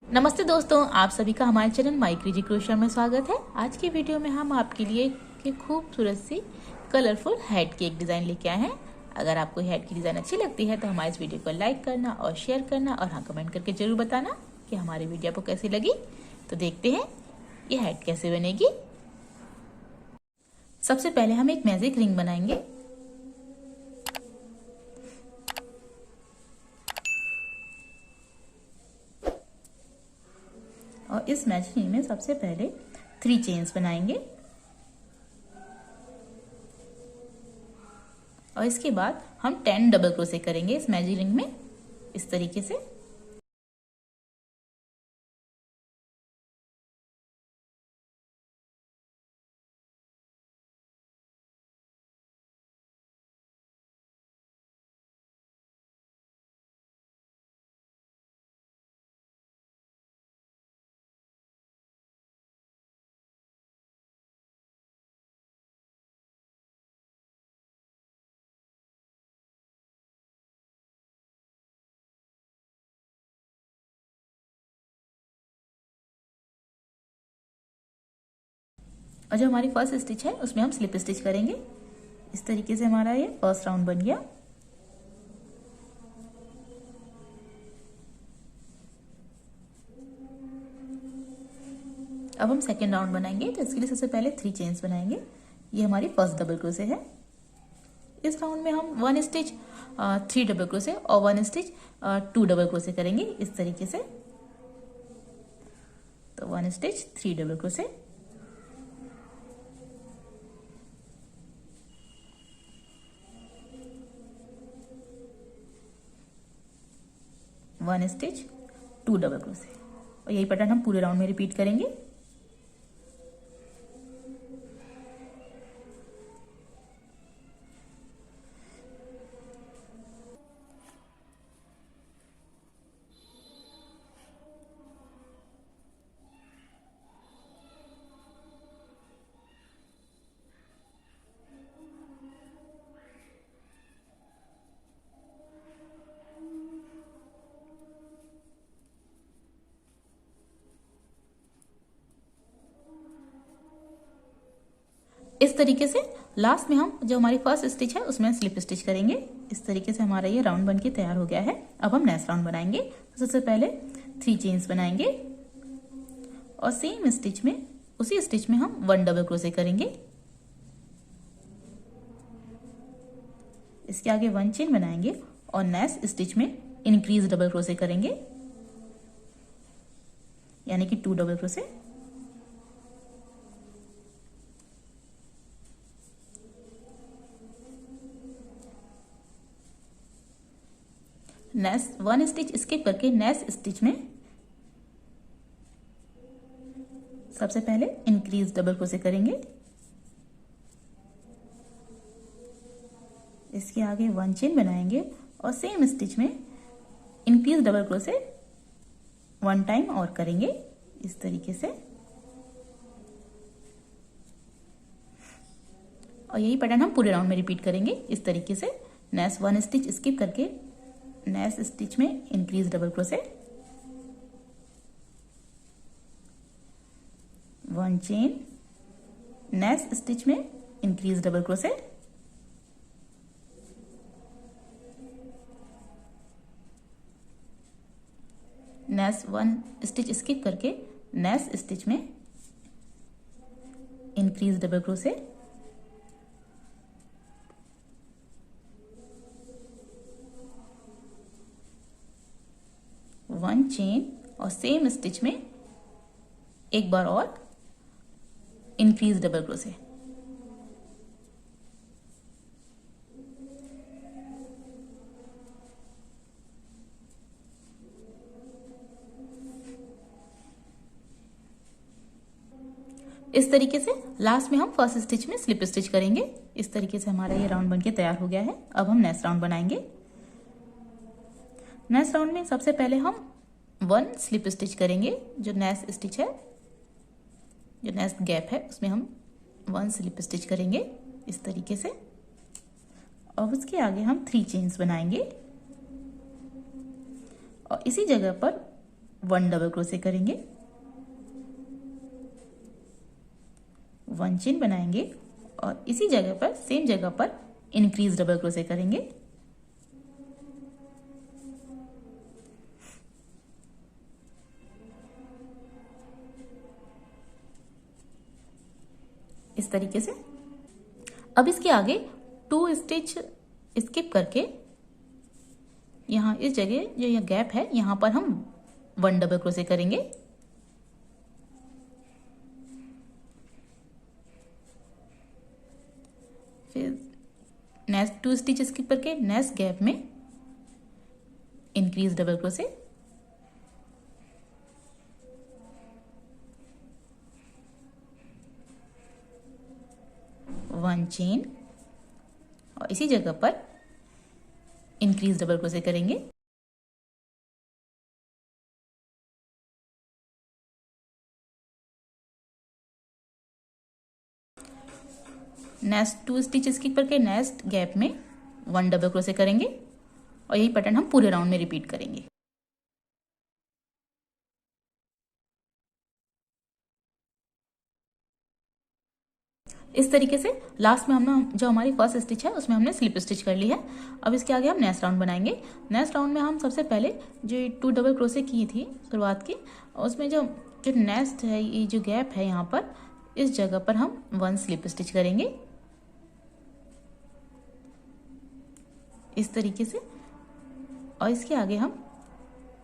नमस्ते दोस्तों, आप सभी का हमारे चैनल माई क्रेजी क्रोशर में स्वागत है। आज की वीडियो में हम आपके लिए एक खूबसूरत सी कलरफुल हेड की एक डिज़ाइन लेके आए हैं। अगर आपको हेड की डिज़ाइन अच्छी लगती है तो हमारे इस वीडियो को लाइक करना और शेयर करना और हाँ कमेंट करके ज़रूर बताना कि हमारी वीडियो आपको कैसी लगी। तो देखते हैं ये हेड कैसे बनेगी। सबसे पहले हम एक मैजिक रिंग बनाएंगे। और इस मैजिक रिंग में सबसे पहले 3 चेन्स बनाएंगे और इसके बाद हम 10 डबल क्रोशे करेंगे इस मैजिक रिंग में इस तरीके से। और जो हमारी फर्स्ट स्टिच है उसमें हम स्लिप स्टिच करेंगे। इस तरीके से हमारा ये फर्स्ट राउंड बन गया। अब हम सेकेंड राउंड बनाएंगे, तो इसके लिए सबसे पहले 3 चेन्स बनाएंगे। ये हमारी फर्स्ट डबल क्रोशे है। इस राउंड में हम 1 स्टिच 3 डबल क्रोशे और 1 स्टिच 2 डबल क्रोशे करेंगे इस तरीके से। तो 1 stitch 3 double crochet, one stitch 2 double crochet और यही पैटर्न हम पूरे राउंड में रिपीट करेंगे। इस तरीके से लास्ट में हम जो हमारी फर्स्ट स्टिच है उसमें स्लिप स्टिच करेंगे। इस तरीके से हमारा ये राउंड बन के तैयार हो गया है। अब हम नेक्स्ट राउंड बनाएंगे। तो सबसे पहले 3 चेन्स बनाएंगे और सेम स्टिच में उसी स्टिच में हम 1 डबल क्रोशे करेंगे। इसके आगे 1 चेन बनाएंगे और नेक्स्ट स्टिच में इंक्रीज डबल क्रोशे करेंगे, यानी कि 2 double crochet. Next 1 stitch skip करके नेक्स्ट स्टिच में सबसे पहले इंक्रीज डबल क्रोशे करेंगे। इसके आगे 1 चेन बनाएंगे और सेम स्टिच में इंक्रीज डबल क्रोशे 1 टाइम और करेंगे इस तरीके से। और यही पैटर्न हम पूरे राउंड में रिपीट करेंगे इस तरीके से। नेक्स्ट 1 स्टिच स्किप करके नेक्स्ट स्टिच में increase double crochet, 1 chain, next stitch में increase double crochet, next 1 stitch skip करके नेक्स्ट स्टिच में इंक्रीज डबल क्रोशे, 1 चेन और सेम स्टिच में एक बार और इंक्रीज डबल क्रोशे। इस तरीके से लास्ट में हम फर्स्ट स्टिच में स्लिप स्टिच करेंगे। इस तरीके से हमारा ये राउंड बनके तैयार हो गया है। अब हम नेक्स्ट राउंड बनाएंगे। नेक्स्ट राउंड में सबसे पहले हम 1 स्लिप स्टिच करेंगे। जो नेक्स्ट स्टिच है, जो नेक्स्ट गैप है उसमें हम 1 स्लिप स्टिच करेंगे इस तरीके से। और उसके आगे हम 3 चेन्स बनाएंगे और इसी जगह पर 1 डबल क्रोशे करेंगे, 1 चेन बनाएंगे और इसी जगह पर सेम जगह पर इंक्रीज डबल क्रोशे करेंगे। इस तरीके से। अब इसके आगे 2 स्टिच स्किप करके यहाँ इस जगह जो यह गैप है यहाँ पर हम 1 डबल क्रोशे करेंगे। फिर नेक्स्ट 2 स्टिच स्किप करके नेक्स्ट गैप में increase double crochet, one chain और इसी जगह पर इंक्रीज डबल क्रोशे करेंगे। नेक्स्ट 2 स्टिच स्किप करके नेक्स्ट गैप में 1 डबल क्रोशे करेंगे और यही पैटर्न हम पूरे राउंड में रिपीट करेंगे। इस तरीके से लास्ट में हम जो हमारी फर्स्ट स्टिच है उसमें हमने स्लिप स्टिच कर ली है। अब इसके आगे हम नेक्स्ट राउंड बनाएंगे। नेक्स्ट राउंड में हम सबसे पहले जो 2 डबल क्रोशे की थी शुरुआत की, उसमें जो नेक्स्ट है ये जो गैप है यहाँ पर इस जगह पर हम 1 स्लिप स्टिच करेंगे इस तरीके से और इसके आगे हम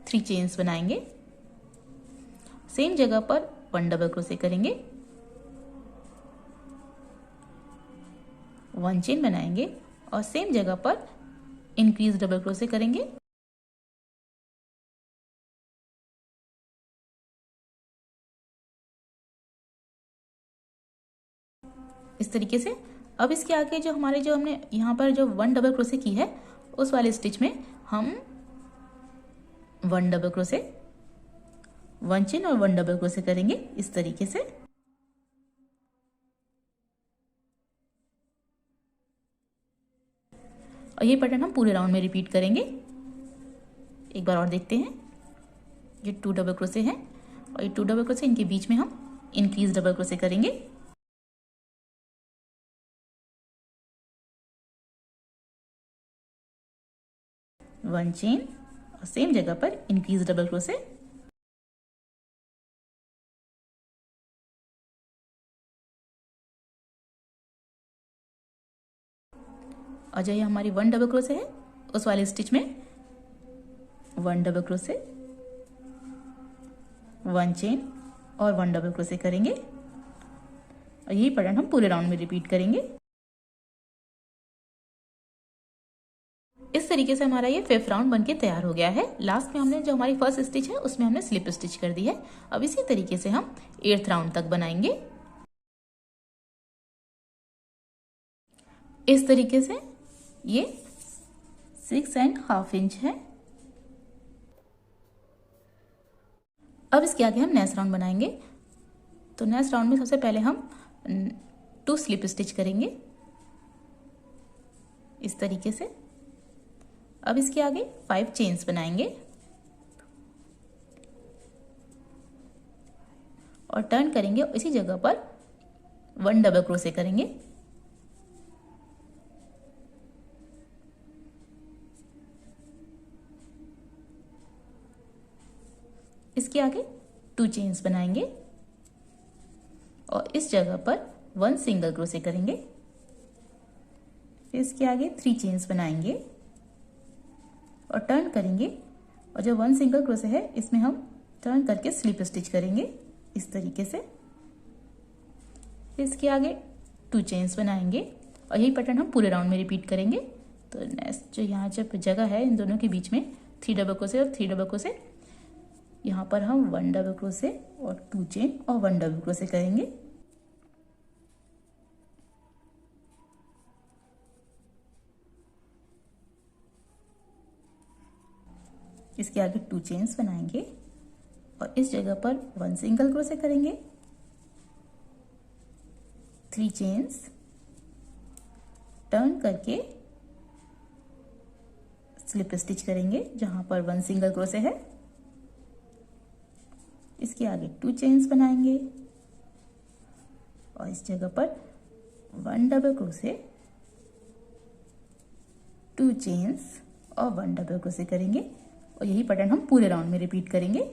3 चेन्स बनाएंगे। सेम जगह पर 1 डबल क्रोशे करेंगे, 1 चेन बनाएंगे और सेम जगह पर इंक्रीज डबल क्रोशे करेंगे। इस तरीके से। अब इसके आगे जो हमने यहाँ पर जो 1 डबल क्रोशे की है उस वाले स्टिच में हम 1 डबल क्रोशे, 1 चेन और 1 डबल क्रोशे करेंगे इस तरीके से। और ये पैटर्न हम पूरे राउंड में रिपीट करेंगे। एक बार और देखते हैं। ये 2 डबल क्रोशे हैं और ये 2 डबल क्रोशे, इनके बीच में हम इंक्रीज डबल क्रोशे करेंगे। वन चेन और सेम जगह पर इंक्रीज डबल क्रोशे, और जो ये हमारी 1 डबल क्रोशे है उस वाले स्टिच में 1 डबल क्रोशे, 1 चेन और 1 डबल क्रोशे करेंगे और यही पैटर्न हम पूरे राउंड में रिपीट करेंगे। इस तरीके से हमारा ये 5th राउंड बनके तैयार हो गया है। लास्ट में हमने जो हमारी फर्स्ट स्टिच है उसमें हमने स्लिप स्टिच कर दी है। अब इसी तरीके से हम 8th राउंड तक बनाएंगे। इस तरीके से ये 6.5 इंच है। अब इसके आगे हम नेक्स्ट राउंड बनाएंगे। तो नेक्स्ट राउंड में सबसे पहले हम 2 स्लिप स्टिच करेंगे इस तरीके से। अब इसके आगे 5 चेन्स बनाएंगे और टर्न करेंगे, इसी जगह पर 1 डबल क्रोशे करेंगे। इसके आगे 2 चेन्स बनाएंगे और इस जगह पर 1 सिंगल क्रोशे करेंगे। फिर इसके आगे 3 चेन्स बनाएंगे और टर्न करेंगे, और जो 1 सिंगल क्रोशे है इसमें हम टर्न करके स्लिप स्टिच करेंगे इस तरीके से। फिर इसके आगे 2 चेन्स बनाएंगे और यही पैटर्न हम पूरे राउंड में रिपीट करेंगे। तो नेक्स्ट जो यहाँ जब जगह है इन दोनों के बीच में 3 डबल क्रोशे और 3 डबल क्रोशे, यहाँ पर हम 1 डबल क्रोशे और 2 चेन और 1 डबल क्रोशे करेंगे। इसके आगे 2 चेन्स बनाएंगे और इस जगह पर 1 सिंगल क्रोशे करेंगे, 3 चेन्स, टर्न करके स्लिप स्टिच करेंगे जहां पर 1 सिंगल क्रोशे है। इसके आगे 2 चेन्स बनाएंगे और इस जगह पर 1 डबल क्रोशे, 2 चेन्स और 1 डबल क्रोशे करेंगे और यही पैटर्न हम पूरे राउंड में रिपीट करेंगे।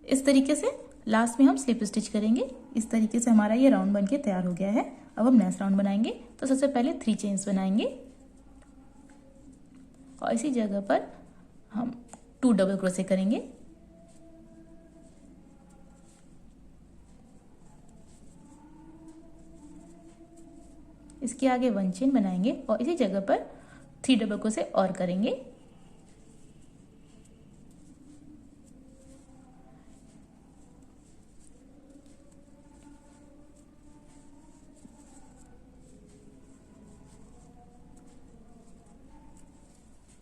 इस तरीके से लास्ट में हम स्लिप स्टिच करेंगे। इस तरीके से हमारा ये राउंड बनके तैयार हो गया है। अब हम नेक्स्ट राउंड बनाएंगे। तो सबसे पहले 3 चेन्स बनाएंगे और इसी जगह पर हम 2 डबल क्रोशे करेंगे। इसके आगे 1 चेन बनाएंगे और इसी जगह पर 3 डबल क्रोशे और करेंगे।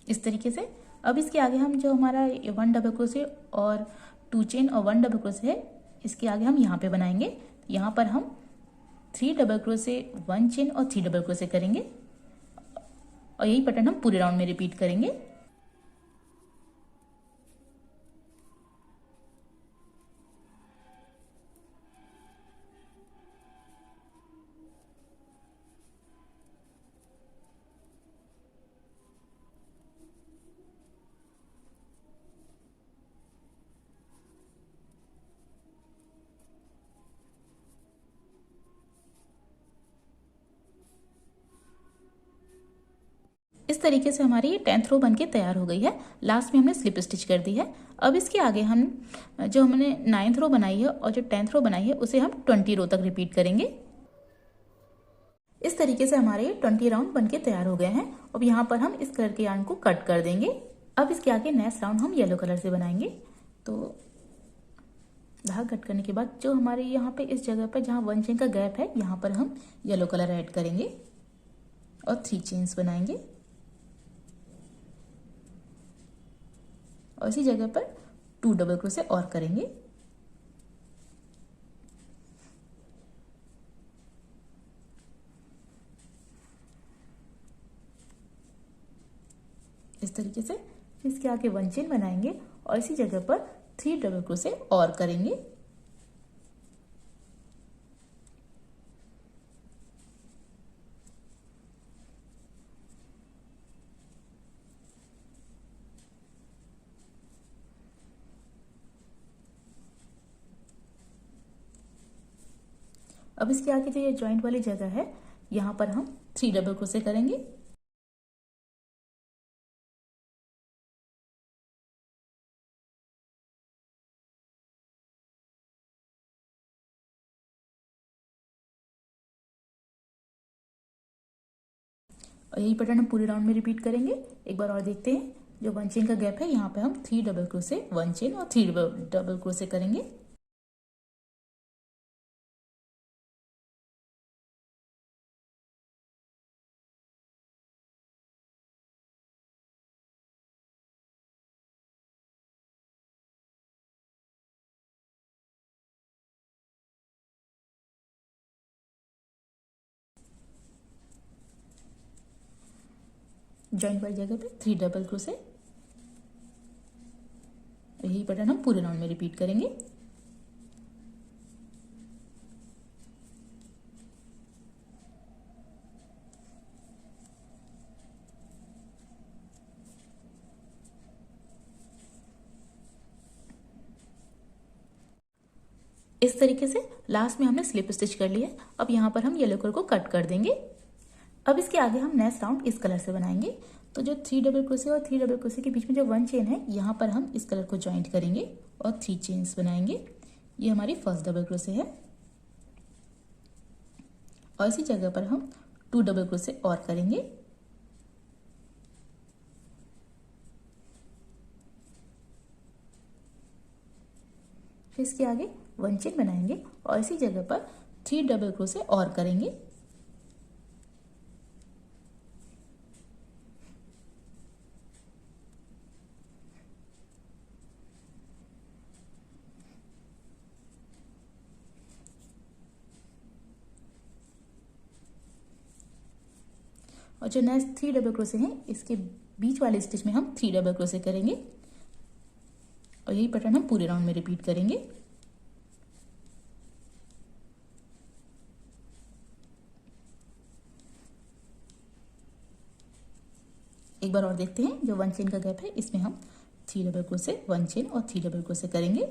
इस तरीके से अब इसके आगे हम जो हमारा 1 डबल क्रोशे और 2 चेन और 1 डबल क्रोशे है, इसके आगे हम यहाँ पे बनाएंगे। यहाँ पर हम 3 डबल क्रोशे, 1 चेन और 3 डबल क्रोशे करेंगे और यही पैटर्न हम पूरे राउंड में रिपीट करेंगे। इस तरीके से हमारी ये 10th रो बनके तैयार हो गई है। लास्ट में हमने स्लिप स्टिच कर दी है। अब इसके आगे हम जो हमने 9th रो बनाई है और जो 10th रो बनाई है उसे हम 20 रो तक रिपीट करेंगे। इस तरीके से हमारे ये 20 राउंड बनके तैयार हो गए हैं। अब यहाँ पर हम इस कलर के यार्न को कट कर देंगे। अब इसके आगे नेक्स्ट राउंड हम येलो कलर से बनाएंगे। तो धागा कट करने के बाद जो हमारे यहाँ पे इस जगह पर जहाँ 1 चेन का गैप है, यहाँ पर हम येलो कलर ऐड करेंगे और 3 चेन्स बनाएंगे और इसी जगह पर 2 डबल क्रोशे और करेंगे। इस तरीके से इसके आगे 1 चेन बनाएंगे और इसी जगह पर 3 डबल क्रोशे और करेंगे। अब इसके आगे जो ये जॉइंट वाली जगह है, यहाँ पर हम 3 डबल क्रोशे करेंगे और यही पैटर्न हम पूरे राउंड में रिपीट करेंगे। एक बार और देखते हैं। जो 1 चेन का गैप है, यहाँ पे हम 3 डबल क्रोशे, 1 चेन और 3 डबल क्रोशे करेंगे। जॉइंट वाली जगह पे 3 डबल क्रोशे। यही पैटर्न हम पूरे राउंड में रिपीट करेंगे। इस तरीके से लास्ट में हमने स्लिप स्टिच कर लिया है। अब यहाँ पर हम येलो कलर को कट कर देंगे। अब इसके आगे हम नेक्स्ट राउंड इस कलर से बनाएंगे। तो जो 3 डबल क्रोशे और 3 डबल क्रोशे के बीच में जो 1 चेन है, यहाँ पर हम इस कलर को ज्वाइंट करेंगे और 3 चेन्स बनाएंगे। ये हमारी फर्स्ट डबल क्रोशे है और इसी जगह पर हम 2 डबल क्रोशे और करेंगे। फिर इसके आगे 1 चेन बनाएंगे और इसी जगह पर 3 डबल क्रोशे और करेंगे। और जो नेक्स्ट 3 डबल क्रोशे हैं, इसके बीच वाले स्टिच में हम 3 डबल क्रोशे करेंगे और यही पैटर्न हम पूरे राउंड में रिपीट करेंगे। एक बार और देखते हैं। जो 1 चेन का गैप है इसमें हम 3 डबल क्रोशे, 1 चेन और 3 डबल क्रोशे करेंगे।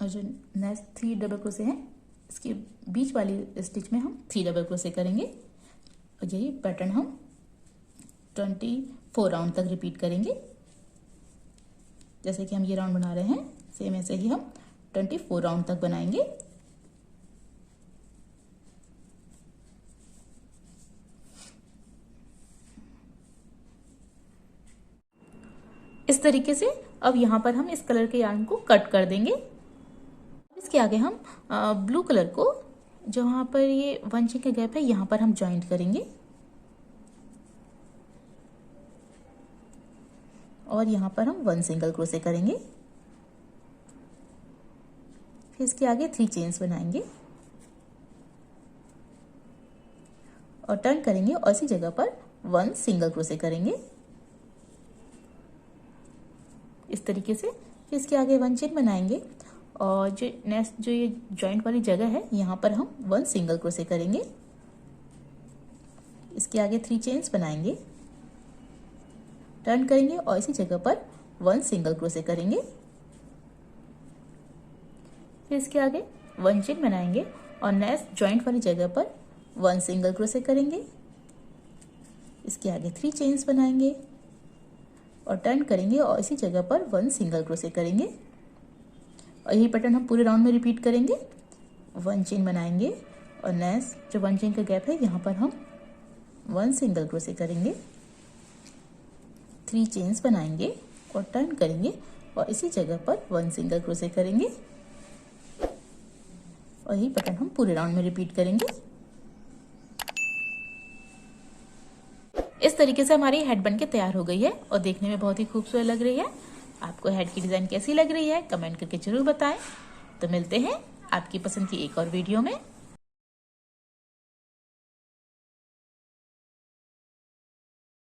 और जो नेक्स्ट 3 डबल क्रोशे हैं इसके बीच वाली स्टिच में हम 3 डबल क्रोशे करेंगे और यही पैटर्न हम 24 राउंड तक रिपीट करेंगे। जैसे कि हम ये राउंड बना रहे हैं सेम ऐसे ही हम 24 राउंड तक बनाएंगे। इस तरीके से अब यहाँ पर हम इस कलर के यार्न को कट कर देंगे। इसके आगे हम ब्लू कलर को जहाँ पर ये 1 चेन का गैप है यहाँ पर हम जॉइंट करेंगे और यहाँ पर हम 1 सिंगल क्रोशे करेंगे। फिर इसके आगे 3 चेन्स बनाएंगे और टर्न करेंगे और इसी जगह पर 1 सिंगल क्रोशे करेंगे इस तरीके से। फिर इसके आगे 1 चेन बनाएंगे और जो नेक्स्ट जो ये जॉइंट वाली जगह है यहाँ पर हम 1 सिंगल क्रोशे करेंगे। इसके आगे 3 चेन्स बनाएंगे, टर्न करेंगे और इसी जगह पर 1 सिंगल क्रोशे करेंगे। फिर इसके आगे 1 चेन बनाएंगे और नेक्स्ट जॉइंट वाली जगह पर 1 सिंगल क्रोशे करेंगे। इसके आगे 3 चेन्स बनाएंगे और टर्न करेंगे और इसी जगह पर 1 सिंगल क्रोशे करेंगे और यही पैटर्न हम पूरे राउंड में रिपीट करेंगे। 1 चेन बनाएंगे और नेक्स्ट जो 1 चेन का गैप है यहाँ पर हम 1 सिंगल क्रोशे करेंगे। 3 चेन्स बनाएंगे और टर्न करेंगे और इसी जगह पर 1 सिंगल क्रोशे करेंगे और यही पैटर्न हम पूरे राउंड में रिपीट करेंगे। इस तरीके से हमारी हेड बन के तैयार हो गई है और देखने में बहुत ही खूबसूरत लग रही है। आपको हेड की डिज़ाइन कैसी लग रही है कमेंट करके जरूर बताएं। तो मिलते हैं आपकी पसंद की एक और वीडियो में।